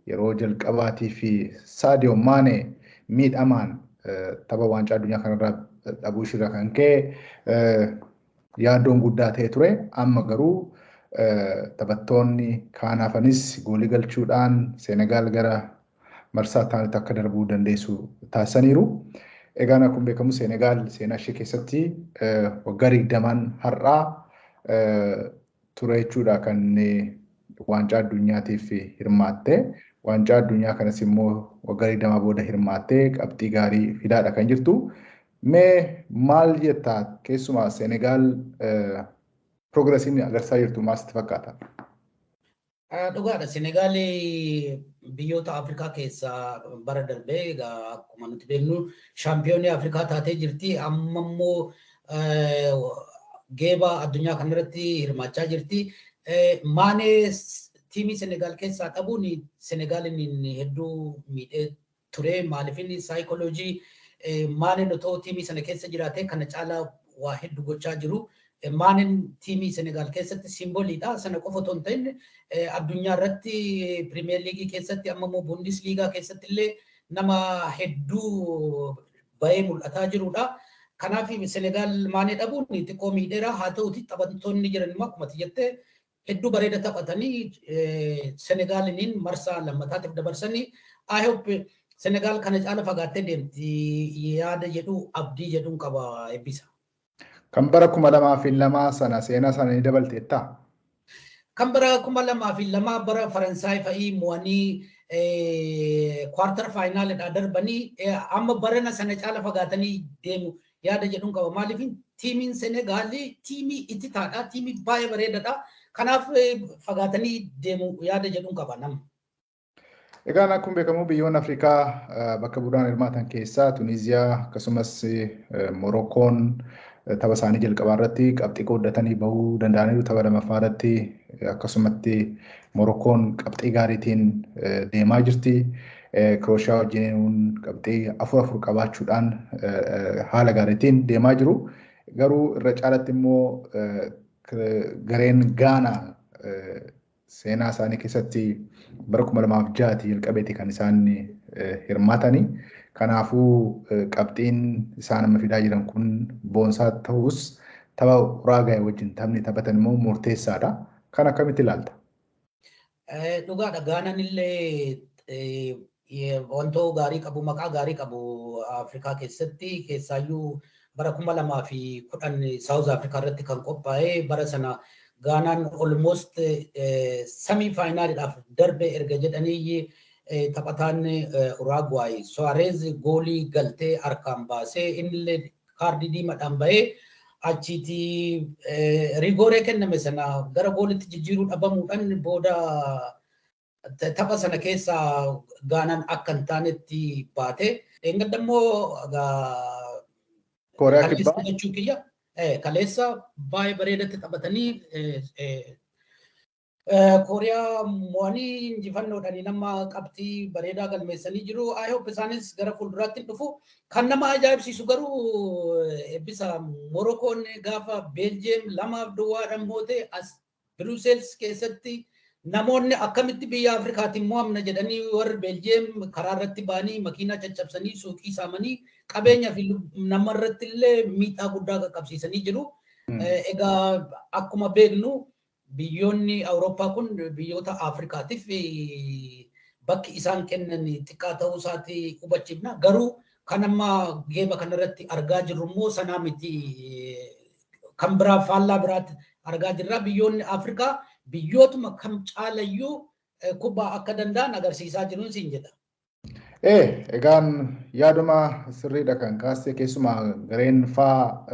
yeroo jalqabaatii fi Sadio Mane miidhamaan tapha waancaa addunyaa kanarraa dhabuu ishirraa kan ka'e yaaddoon guddaa ta'e ture. Amma garuu taphattoonni kaanaafanis goolii galchuudhaan Senegaal gara marsaa taanitti akka darbuu dandeessu taasisaniiru. Egaan akkuma beekamu Senegaal seenaa ishee keessatti waggaa 20 har'aa ture jechuudha kan waancaa addunyaatiif hirmaatte. Waancaa addunyaa kanas immoo waggaa 20 booda hirmaattee qabxii gaarii fidaadha kan jirtu. Mee maal jettaa keessumaa Senegaal progresiin agarsiisaa jirtu maal sitti fakkaata? Dhugaadha. Senegaal biyyoota Afrikaa keessaa bara darbee akkuma nuti beeknu shaampiyoonii Afrikaa taatee jirti. Amma immoo geeba addunyaa kanarratti hirmaachaa jirti. Maanee tiimii Senegaal keessaa dhabuun Senegaalin hedduu miidhee ture. Maaliifin saayikooloojii Maaneen otoo tiimii sana keessa jiraatee kana caalaa waa hedduu gochaa jiru. Maaneen tiimii Senegaal keessatti simboliidha. Sana qofa otoo hin ta'in addunyaa irratti Pirimeer Liigii keessatti amma immoo Bundesliigaa keessatti illee nama hedduu bahee mul'ataa jirudha. Kanaaf Senegaal Maanee dhabuun xiqqoo miidheera. Haa ta'uuti taphattoonni jiran immoo akkuma jettee hedduu bareeda taphatanii Senegaaliniin marsaa lammataatiif dabarsanii I hope Senegaal kana caala fagaattee deemti yaada jedhu abdii jedhuun qaba eebbisa. Kan bara 2002 sana seenaa sana ni dabalteettaa? Kan bara 2002 bara Faransaay fa'ii mo'anii kwartar faayinaalidhaa darbanii amma barana sana caala fagaatanii deemu yaada jedhuun qaba. Maaliif tiimiin Senegaalii tiimii itti taadha. Tiimii baay'ee bareedaadha. Kanaaf fagaatanii deemu yaada jedhuun qaba nama. Egaan akkuma beekamu biyyoonni Afrikaa bakka bu'uuraan hirmaatan keessaa Tuniiziyaa akkasumas Morokkoon tapha isaanii jalqabaa irratti qabxii qooddatanii bahuu danda'aniiru. Tapha lammaffaa irratti akkasumatti Morokkoon qabxii gaariitiin deemaa jirti. Kirooshiyaa wajjin qabxii 4-4 qabaachuudhaan haala gaariitiin deemaa jiru. Garuu irra caalatti immoo gareen Gaanaa seenaa isaanii keessatti bara 2006 jalqabeeti kan isaan hirmaatanii. Kanaafuu qabxiin isaan amma fidaa jiran kun boonsaa ta'us tapha Uraagaay wajjin taphni taphatan immoo murteessaadha. Kan akkamitti ilaalta? Dhugaadha. Gaanaan illee wantoota gaarii qabu, maqaa gaarii qabu Afrikaa keessatti. Keessaayyuu bara 2010 South Africa irratti kan qophaa'e bara sana Gaanaan almost semi faayinaaliidhaaf darbe erga jedhanii taphataan Uraagwaay Suarez goolii galtee harkaan baasee innillee kaardii diimaadhaan bahee achiiti rigooree kenname sana gara goolitti jijjiiruu dhabamuudhaan booda tapha sana keessa Gaanaan akka hin taanetti baate. Engadda immoo Kooriyaa Kibbaa jechuu kiyya kaleessa baay'ee bareedatti taphatanii Kooriyaa mo'anii injifannoodhaan nama qabxii bareedaa galmeessanii jiru. I hope isaanis gara fuulduraatti dhufu. Kan nama ajaa'ibsiisu garuu eebbisa Morokkoon gaafa Beeljeem 2-2 moote as Brussels keessatti namoonni akkamitti biyya Afrikaatiin mo'amna jedhanii warri Beeljeem karaa irratti ba'anii makiinaa caccabsanii suuqii saamanii qabeenya fi namarratti illee miidhaa guddaa qaqqabsiisanii jiru. Egaa akkuma beeknu biyyoonni Awurooppaa kun biyyoota Afrikaatiif bakki isaan kennan xiqqaa ta'uu isaati hubachiifna. Garuu kan amma geeba kanarratti argaa jirru immoo sanaa miti. Kan biraa faallaa biraatti argaa jirra. Biyyoonni Afrikaa biyyootuma kam caalayyuu kubbaa akka danda'an agarsiisaa jiruun siin jedha. Egaan yaaduma sirriidha kan kaasee keessumaa gareen faa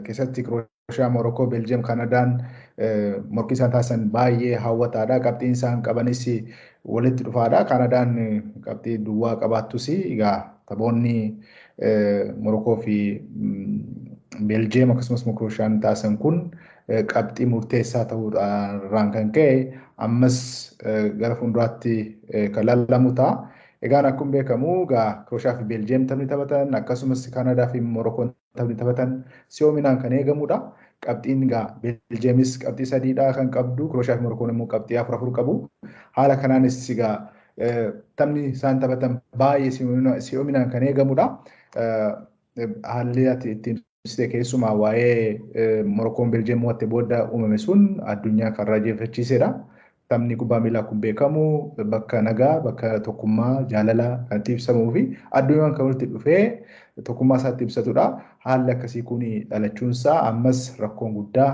keessatti Kirooshiyaa, Morokkoo, Beeljeem, Kanadaan morkii isaan taasisan baay'ee hawwataadha. Qabxiin isaan qabanis walitti dhufaadha. Kanadaan qabxii duwwaa qabaattus egaa taphoonni Morokkoo fi Beeljeem akkasumas Kirooshiyaan taasisan kun qabxii murteessaa ta'uudhaan kan ka'e ammas gara fuulduraatti kan lallamu ta'a. Egaan akkuma beekamu Krooshaa fi Beeljeem taphni taphatan akkasumas Kaanadaa fi Morokoon taphni taphatan si'oominaan kan eegamudha. Qabxiin Beeljeemis qabxii 3dha kan qabdu, Krooshaa fi Morokoon immoo qabxii 4 qabu. Haala kanaanis taphni isaan taphatan baay'ee si'oominaan kan eegamudha. Haalli ati ittiin ibsite keessumaa waa'ee Morokoon Beeljeem mo'atte booda uumame sun addunyaa kan raajeffachiisedha. Taphni kubbaa miilaa kun beekamu bakka nagaa, bakka tokkummaa, jaalala kan itti ibsamuu fi addunyaan kan walitti dhufee tokkummaa isaatti ibsatudha. Haalli akkasii kun dhalachuunsaa ammas rakkoon guddaa.